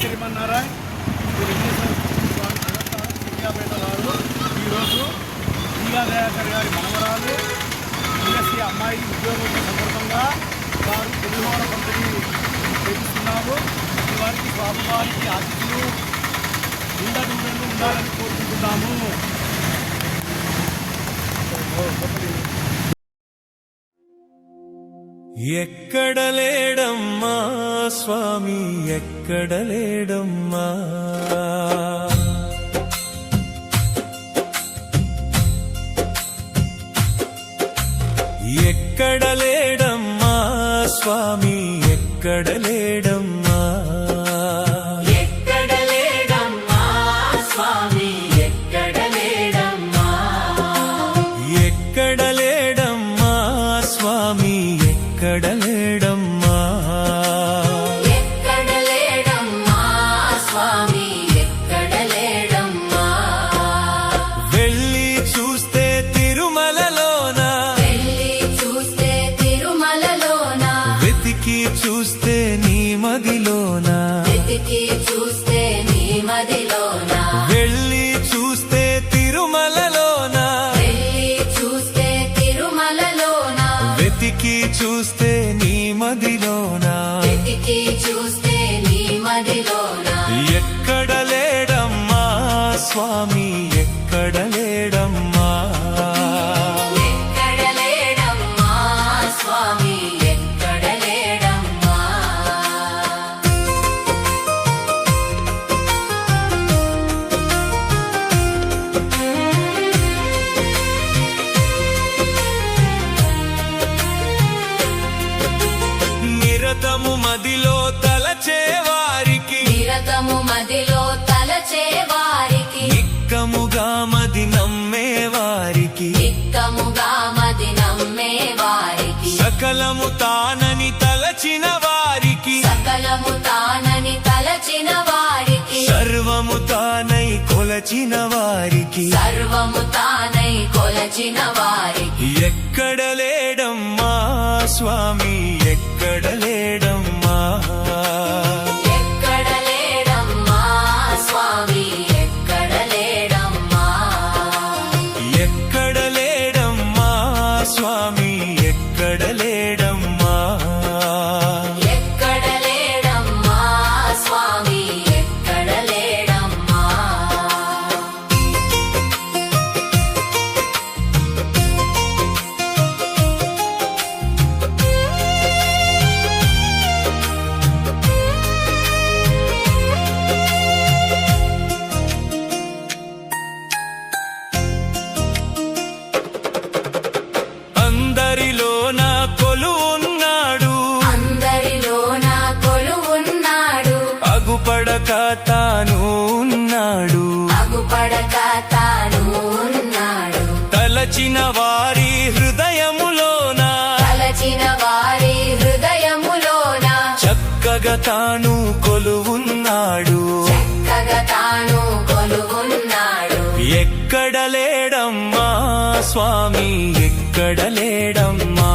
శ్రీమన్నారాయణ సూర్యాపేట వారు ఈరోజు దయాకర్ గారి మనవరాలు బిఎస్సీ అమ్మాయి ఉద్యోగం సందర్భంగా వారు పులిహోర పంపిణీ చేస్తున్నాము. వారికి స్వామివారికి ఆశీస్సులు ఉండాలని కోరుకుంటున్నాము. ఎక్కడ లేడమ్మా స్వామి, ఎక్కడ లేడమ్మా, ఎక్కడ లేడమ్మా స్వామి, ఎక్కడ లేడమ్మా, ఎక్కడ లేడమ్మా స్వామి, ఎక్కడ లేడమ్మా, ఎక్కడ లేడమ్మా స్వామి, ఎక్కడ లేడమ్మా, ఎక్కడ లేడమ్మా స్వామి, ఎక్కడ లేడమ్మా, వెళ్ళి చూస్తే తిరుమలలోన, వెళ్ళి చూస్తే తిరుమలలోన, వెతికి చూస్తే నీ మదిలోన, వెతికి చూస్తే నీ మదిలోన, వెళ్ళి చూస్తే తిరుమలలోన, వెళ్ళి చూస్తే తిరుమలలోన, వెతికి చూస్తే నీ మదిలోన, వెతికి చూస్తే నీ మదిలోన, ఎక్కడ లేడమ్మా స్వామి, ఎక్కడ లేడమ్మా, ఎక్కడ లేడమ్మా స్వామి, ఎక్కడ లేడమ్మా, నిరతము మదిలో తలచే వారికి, నిరతము మదిలో తలచే వారికి, నిక్కముగా మది నమ్మే వారికి, నిక్కముగా మది నమ్మే వారికి, సకలము తానని తలచిన వారికి, సకలము తానని తలచిన వారికి, సర్వము తానై కొలచిన వారికి, సర్వము తానై కొలచిన వారికి, ఎక్కడ లేడమ్మా స్వామి, ఎక్కడ లేడమ్మా, ఎక్కడ లేడమ్మా స్వామి, ఎక్కడ లేడమ్మా, ఎక్కడ లేడమ్మా స్వామి, ఎక్కడ లేడమ్మా, ఎక్కడ లేడమ్మా స్వామి, ఎక్కడ లేడమ్మా, అందరిలో నా కొలువున్నాడు, అందరిలో నా కొలువున్నాడు, అగుపడక తాను ఉన్నాడు, అగుపడక తాను ఉన్నాడు, తలచిన వారి హృదయములోన, తలచిన వారి హృదయములోన, చక్కగా తాను కొలువున్నాడు, చక్కగా తాను కొలువున్నాడు, ఎక్కడ లేడమ్మా స్వామి, ఎక్కడ లేడమ్మా,